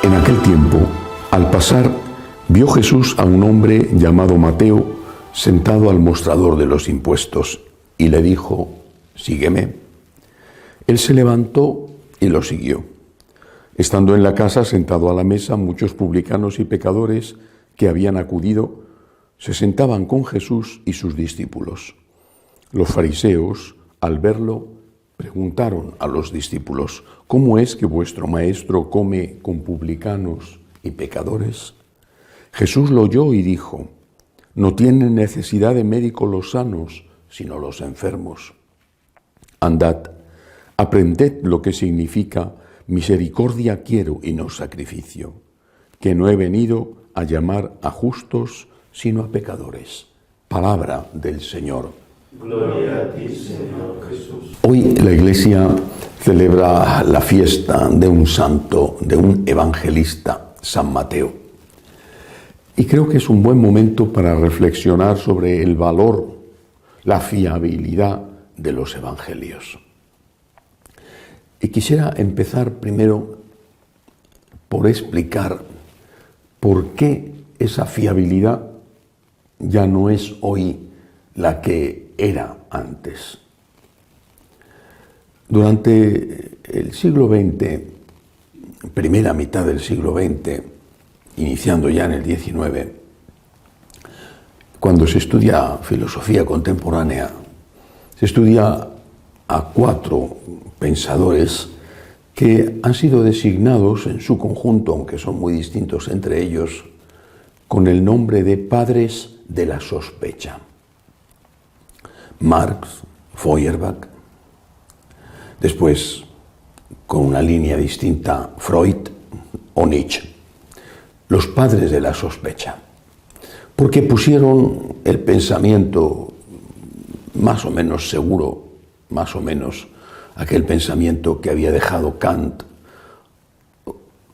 En aquel tiempo, al pasar, vio Jesús a un hombre llamado Mateo sentado al mostrador de los impuestos y le dijo: «Sígueme». Él se levantó y lo siguió. Estando en la casa, sentado a la mesa, muchos publicanos y pecadores que habían acudido se sentaban con Jesús y sus discípulos. Los fariseos, al verlo, preguntaron a los discípulos: «¿Cómo es que vuestro maestro come con publicanos y pecadores?». Jesús lo oyó y dijo: «No tienen necesidad de médico los sanos, sino los enfermos. Andad, aprended lo que significa misericordia quiero y no sacrificio, que no he venido a llamar a justos, sino a pecadores». Palabra del Señor. Gloria a ti, Señor Jesús. Hoy la Iglesia celebra la fiesta de un santo, de un evangelista, San Mateo. Y creo que es un buen momento para reflexionar sobre el valor, la fiabilidad de los evangelios. Y quisiera empezar primero por explicar por qué esa fiabilidad ya no es hoy la que era antes. Durante el siglo XX, primera mitad del siglo XX, iniciando ya en el XIX, cuando se estudia filosofía contemporánea, se estudia a 4 pensadores que han sido designados en su conjunto, aunque son muy distintos entre ellos, con el nombre de padres de la sospecha. Marx, Feuerbach, después, con una línea distinta, Freud o Nietzsche, los padres de la sospecha, porque pusieron el pensamiento más o menos seguro, más o menos aquel pensamiento que había dejado Kant,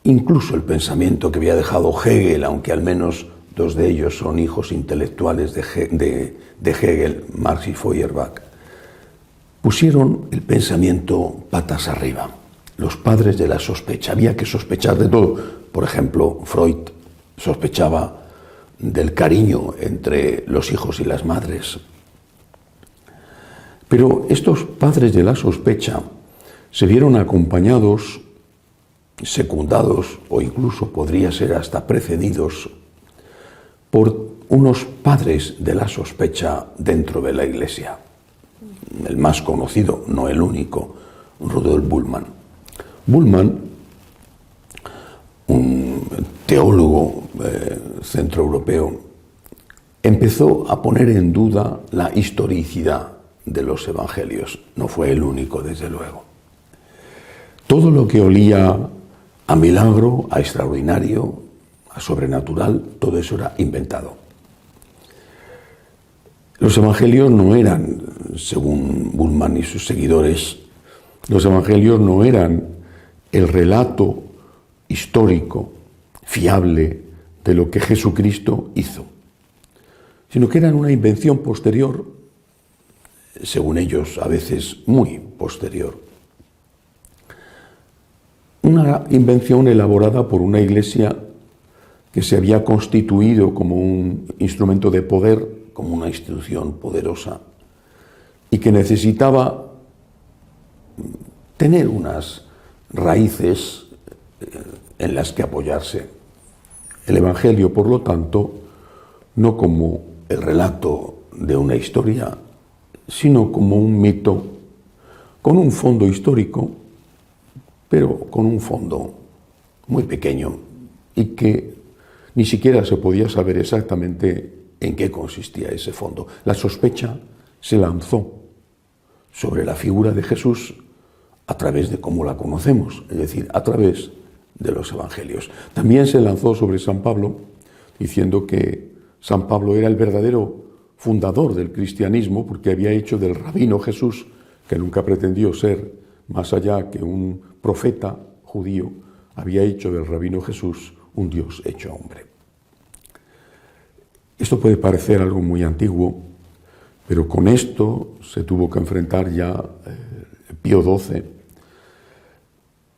incluso el pensamiento que había dejado Hegel, aunque al menos 2 de ellos son hijos intelectuales de Hegel, Marx y Feuerbach, pusieron el pensamiento patas arriba, los padres de la sospecha. Había que sospechar de todo. Por ejemplo, Freud sospechaba del cariño entre los hijos y las madres. Pero estos padres de la sospecha se vieron acompañados, secundados o incluso podría ser hasta precedidos por unos padres de la sospecha dentro de la Iglesia. El más conocido, no el único, Rudolf Bultmann. Bultmann, un teólogo centroeuropeo, empezó a poner en duda la historicidad de los evangelios. No fue el único, desde luego. Todo lo que olía a milagro, a extraordinario, a sobrenatural, todo eso era inventado. Los evangelios no eran, según Bultmann y sus seguidores, los evangelios no eran el relato histórico, fiable, de lo que Jesucristo hizo, sino que eran una invención posterior, según ellos, a veces muy posterior. Una invención elaborada por una iglesia que se había constituido como un instrumento de poder, como una institución poderosa, y que necesitaba tener unas raíces en las que apoyarse. El Evangelio, por lo tanto, no como el relato de una historia, sino como un mito con un fondo histórico, pero con un fondo muy pequeño y que ni siquiera se podía saber exactamente en qué consistía ese fondo. La sospecha se lanzó sobre la figura de Jesús a través de cómo la conocemos, es decir, a través de los evangelios. También se lanzó sobre San Pablo, diciendo que San Pablo era el verdadero fundador del cristianismo, porque había hecho del rabino Jesús, que nunca pretendió ser más allá que un profeta judío, había hecho del rabino Jesús un Dios hecho hombre. Esto puede parecer algo muy antiguo, pero con esto se tuvo que enfrentar ya Pío XII,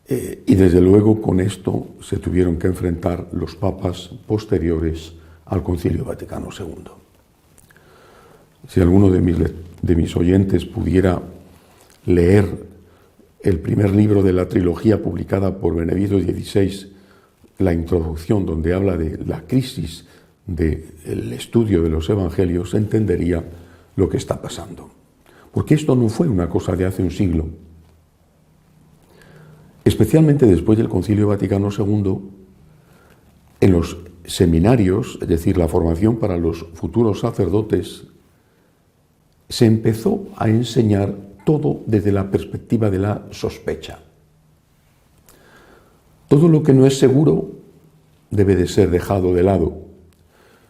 Y desde luego con esto se tuvieron que enfrentar los papas posteriores al Concilio Vaticano II. Si alguno de mis oyentes pudiera leer el primer libro de la trilogía publicada por Benedicto XVI, la introducción donde habla de la crisis del estudio de los evangelios, entendería lo que está pasando. Porque esto no fue una cosa de hace un siglo. Especialmente después del Concilio Vaticano II, en los seminarios, es decir, la formación para los futuros sacerdotes, se empezó a enseñar todo desde la perspectiva de la sospecha. Todo lo que no es seguro debe de ser dejado de lado.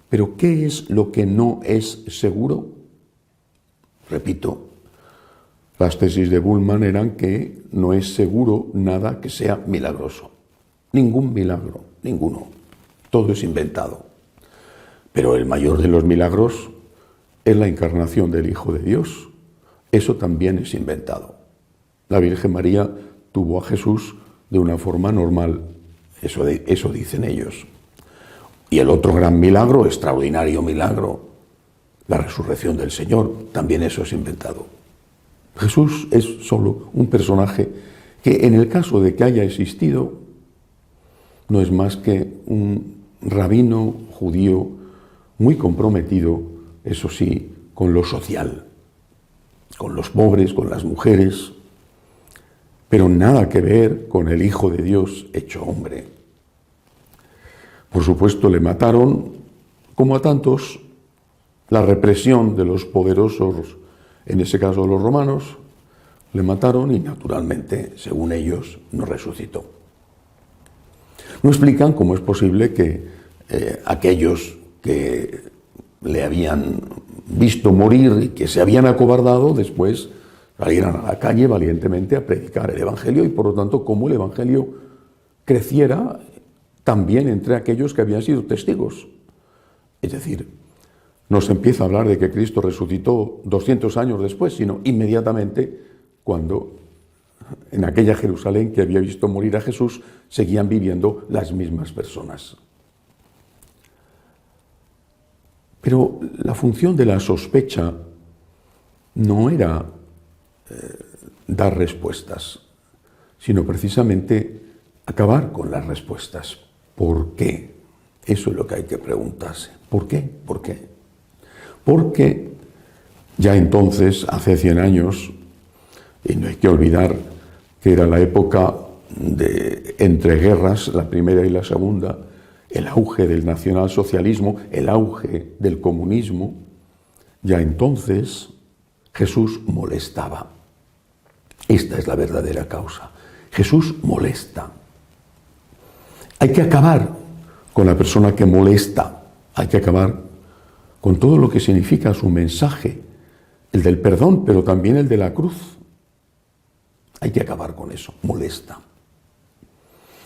Pero ¿qué es lo que no es seguro? Repito, las tesis de Bullmann eran que no es seguro nada que sea milagroso. Ningún milagro, ninguno. Todo es inventado. Pero el mayor de los milagros es la encarnación del Hijo de Dios. Eso también es inventado. La Virgen María tuvo a Jesús de una forma normal. Eso dicen ellos. Y el otro gran milagro, extraordinario milagro, la resurrección del Señor, también eso es inventado. Jesús es solo un personaje que, en el caso de que haya existido, no es más que un rabino judío muy comprometido, eso sí, con lo social, con los pobres, con las mujeres, pero nada que ver con el Hijo de Dios hecho hombre. Por supuesto, le mataron, como a tantos, la represión de los poderosos, en ese caso los romanos, le mataron y naturalmente, según ellos, no resucitó. No explican cómo es posible que aquellos que le habían visto morir y que se habían acobardado, después salieran a la calle valientemente a predicar el Evangelio y por lo tanto cómo el Evangelio creciera también entre aquellos que habían sido testigos. Es decir, no se empieza a hablar de que Cristo resucitó 200 años después, sino inmediatamente cuando en aquella Jerusalén que había visto morir a Jesús seguían viviendo las mismas personas. Pero la función de la sospecha no era dar respuestas, sino precisamente acabar con las respuestas. ¿Por qué? Eso es lo que hay que preguntarse. ¿Por qué? ¿Por qué? Porque ya entonces, hace 100 años, y no hay que olvidar que era la época de entreguerras, la primera y la segunda, el auge del nacionalsocialismo, el auge del comunismo, ya entonces Jesús molestaba. Esta es la verdadera causa. Jesús molesta. Hay que acabar con la persona que molesta. Hay que acabar con todo lo que significa su mensaje, el del perdón, pero también el de la cruz. Hay que acabar con eso. Molesta.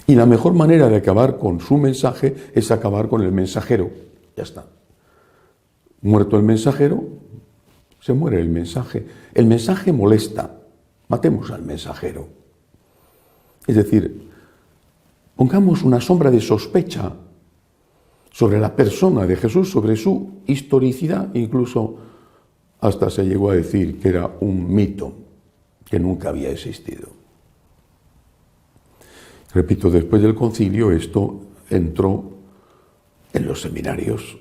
Y la mejor manera de acabar con su mensaje es acabar con el mensajero. Ya está. Muerto el mensajero, se muere el mensaje. El mensaje molesta. Matemos al mensajero. Es decir, pongamos una sombra de sospecha sobre la persona de Jesús, sobre su historicidad. Incluso hasta se llegó a decir que era un mito, que nunca había existido. Repito, después del concilio esto entró en los seminarios.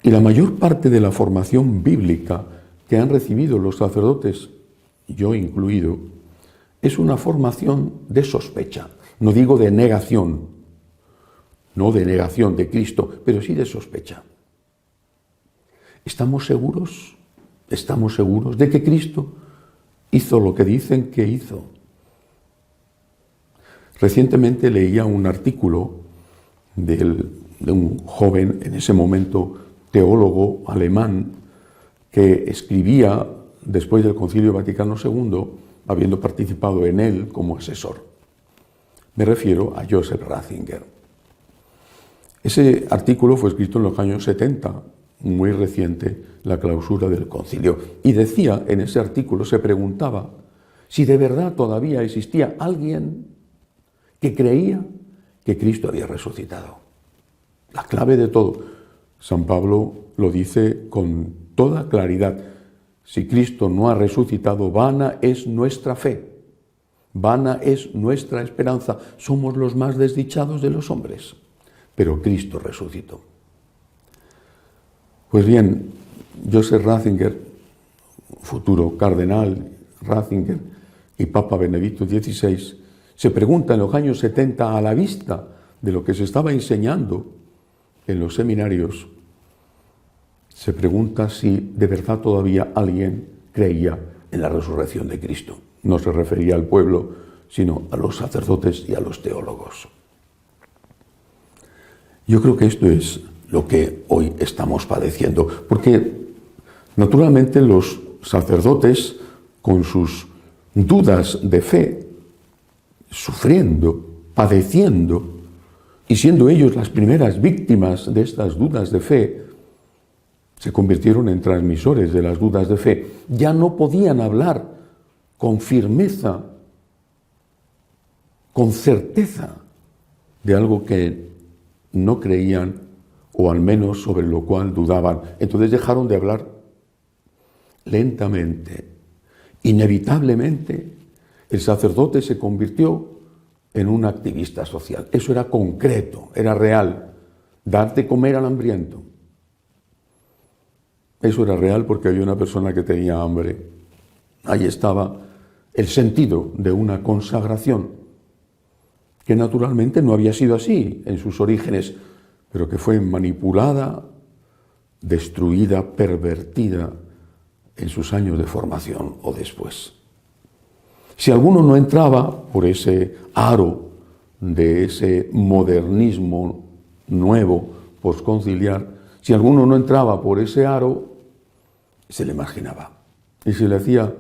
Y la mayor parte de la formación bíblica que han recibido los sacerdotes, yo incluido, es una formación de sospecha. No digo de negación, no de negación de Cristo, pero sí de sospecha. ¿Estamos seguros? ¿Estamos seguros de que Cristo hizo lo que dicen que hizo? Recientemente leía un artículo de un joven, en ese momento teólogo alemán, que escribía después del Concilio Vaticano II, habiendo participado en él como asesor. Me refiero a Joseph Ratzinger. Ese artículo fue escrito en los años 70, muy reciente, la clausura del concilio. Y decía, en ese artículo se preguntaba si de verdad todavía existía alguien que creía que Cristo había resucitado. La clave de todo. San Pablo lo dice con toda claridad. Si Cristo no ha resucitado, vana es nuestra fe, vana es nuestra esperanza. Somos los más desdichados de los hombres, pero Cristo resucitó. Pues bien, Joseph Ratzinger, futuro cardenal Ratzinger y Papa Benedicto XVI, se pregunta en los años 70, a la vista de lo que se estaba enseñando en los seminarios, se pregunta si de verdad todavía alguien creía en la resurrección de Cristo. No se refería al pueblo, sino a los sacerdotes y a los teólogos. Yo creo que esto es lo que hoy estamos padeciendo, porque naturalmente los sacerdotes, con sus dudas de fe, sufriendo, padeciendo, y siendo ellos las primeras víctimas de estas dudas de fe, se convirtieron en transmisores de las dudas de fe. Ya no podían hablar con firmeza, con certeza, de algo que no creían, o al menos sobre lo cual dudaban. Entonces dejaron de hablar. Lentamente, inevitablemente, el sacerdote se convirtió en un activista social. Eso era concreto, era real. Dar de comer al hambriento. Eso era real porque había una persona que tenía hambre. Ahí estaba el sentido de una consagración, que naturalmente no había sido así en sus orígenes, pero que fue manipulada, destruida, pervertida en sus años de formación o después. Si alguno no entraba por ese aro de ese modernismo nuevo, posconciliar, si alguno no entraba por ese aro, se le marginaba y se le hacía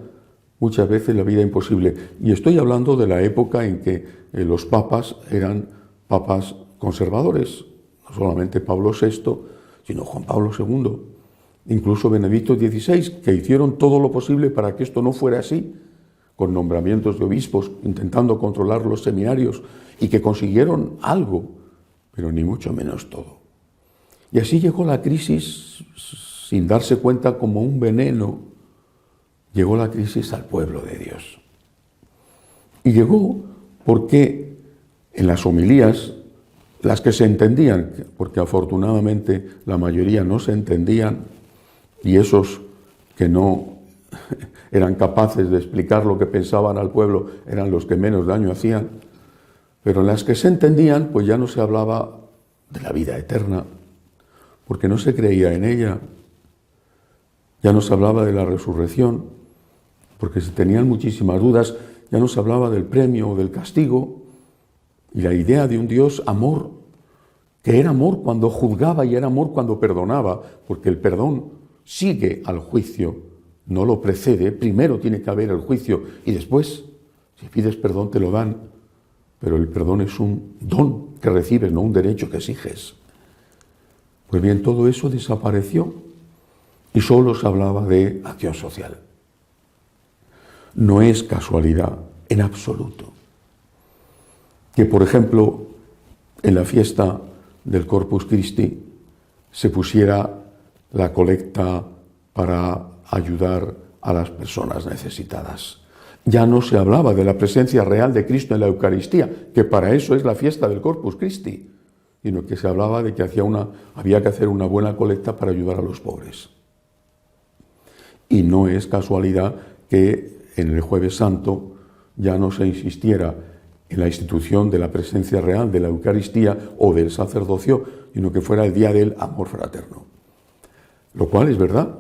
muchas veces la vida imposible. Y estoy hablando de la época en que los papas eran papas conservadores, no solamente Pablo VI, sino Juan Pablo II, incluso Benedicto XVI, que hicieron todo lo posible para que esto no fuera así, con nombramientos de obispos, intentando controlar los seminarios, y que consiguieron algo, pero ni mucho menos todo. Y así llegó la crisis, sin darse cuenta, como un veneno, llegó la crisis al pueblo de Dios. Y llegó porque en las homilías, las que se entendían, porque afortunadamente la mayoría no se entendían, y esos que no eran capaces de explicar lo que pensaban al pueblo eran los que menos daño hacían, pero en las que se entendían, pues ya no se hablaba de la vida eterna, porque no se creía en ella. Ya no se hablaba de la resurrección, porque se tenían muchísimas dudas. Ya no se hablaba del premio o del castigo, y la idea de un Dios amor, que era amor cuando juzgaba y era amor cuando perdonaba, porque el perdón sigue al juicio, no lo precede. Primero tiene que haber el juicio y después, si pides perdón, te lo dan, pero el perdón es un don que recibes, no un derecho que exiges. Pues bien, todo eso desapareció y solo se hablaba de acción social. No es casualidad en absoluto que, por ejemplo, en la fiesta del Corpus Christi se pusiera la colecta para ayudar a las personas necesitadas. Ya no se hablaba de la presencia real de Cristo en la Eucaristía, que para eso es la fiesta del Corpus Christi, sino que se hablaba de que había que hacer una buena colecta para ayudar a los pobres. Y no es casualidad que en el Jueves Santo ya no se insistiera en la institución de la presencia real de la Eucaristía o del sacerdocio, sino que fuera el día del amor fraterno. Lo cual es verdad,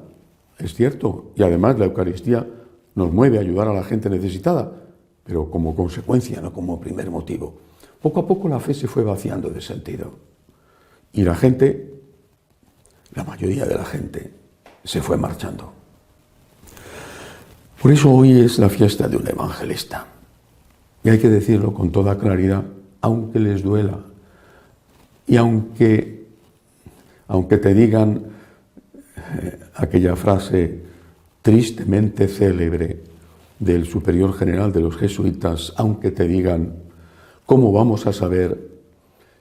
es cierto, y además la Eucaristía nos mueve a ayudar a la gente necesitada, pero como consecuencia, no como primer motivo. Poco a poco la fe se fue vaciando de sentido, y la gente, la mayoría de la gente, se fue marchando. Por eso hoy es la fiesta de un evangelista. Y hay que decirlo con toda claridad, aunque les duela. Y aunque te digan aquella frase tristemente célebre, del superior general de los jesuitas, aunque te digan, ¿cómo vamos a saber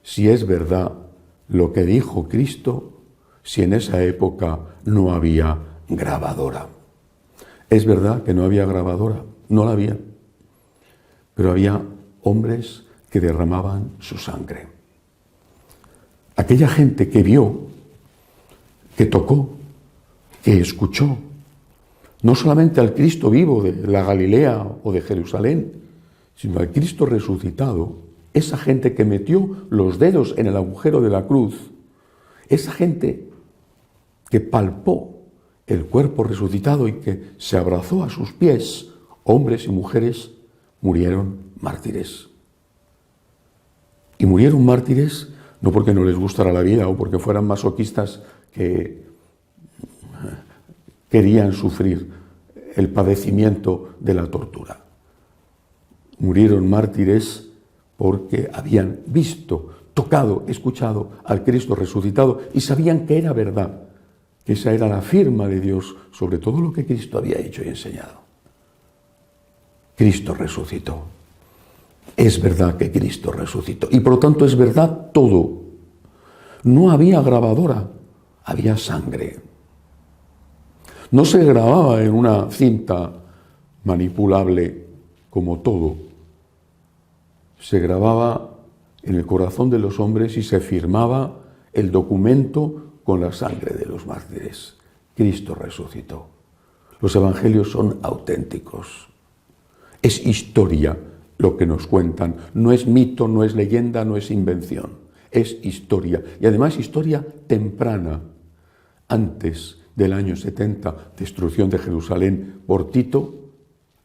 si es verdad lo que dijo Cristo si en esa época no había grabadora? Es verdad que no había grabadora, no la había, pero había hombres que derramaban su sangre. Aquella gente que vio, que tocó, que escuchó, no solamente al Cristo vivo de la Galilea o de Jerusalén, sino al Cristo resucitado, esa gente que metió los dedos en el agujero de la cruz, esa gente que palpó el cuerpo resucitado y que se abrazó a sus pies, hombres y mujeres, murieron mártires. Y murieron mártires no porque no les gustara la vida o porque fueran masoquistas que querían sufrir el padecimiento de la tortura. Murieron mártires porque habían visto, tocado, escuchado al Cristo resucitado y sabían que era verdad, que esa era la firma de Dios sobre todo lo que Cristo había hecho y enseñado. Cristo resucitó. Es verdad que Cristo resucitó y por lo tanto es verdad todo. No había grabadora, había sangre. No se grababa en una cinta manipulable como todo. Se grababa en el corazón de los hombres y se firmaba el documento con la sangre de los mártires. Cristo resucitó. Los evangelios son auténticos. Es historia lo que nos cuentan. No es mito, no es leyenda, no es invención. Es historia. Y además historia temprana. Antes del año 70, destrucción de Jerusalén por Tito,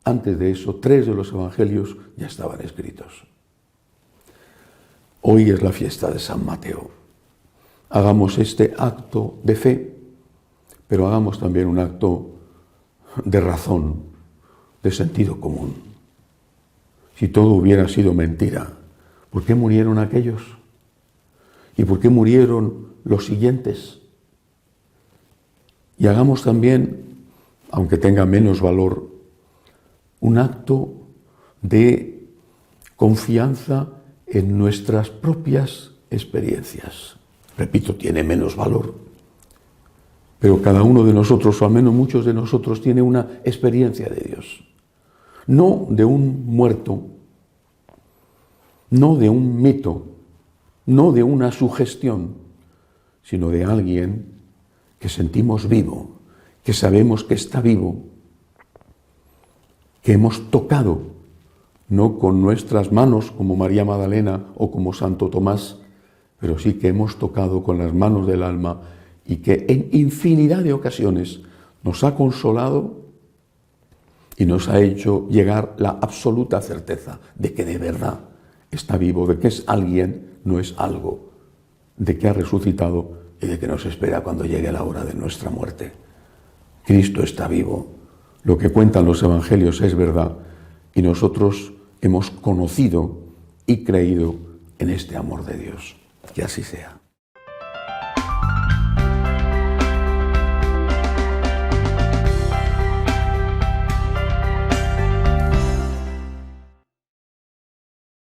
antes de eso, 3 de los evangelios ya estaban escritos. Hoy es la fiesta de San Mateo. Hagamos este acto de fe, pero hagamos también un acto de razón, de sentido común. Si todo hubiera sido mentira, ¿por qué murieron aquellos? ¿Y por qué murieron los siguientes? Y hagamos también, aunque tenga menos valor, un acto de confianza en nuestras propias experiencias. Repito, tiene menos valor, pero cada uno de nosotros, o al menos muchos de nosotros, tiene una experiencia de Dios. No de un muerto, no de un mito, no de una sugestión, sino de alguien que sentimos vivo, que sabemos que está vivo, que hemos tocado, no con nuestras manos como María Magdalena o como Santo Tomás, pero sí que hemos tocado con las manos del alma y que en infinidad de ocasiones nos ha consolado y nos ha hecho llegar la absoluta certeza de que de verdad está vivo, de que es alguien, no es algo, de que ha resucitado y de que nos espera cuando llegue la hora de nuestra muerte. Cristo está vivo, lo que cuentan los evangelios es verdad y nosotros hemos conocido y creído en este amor de Dios. Que así sea.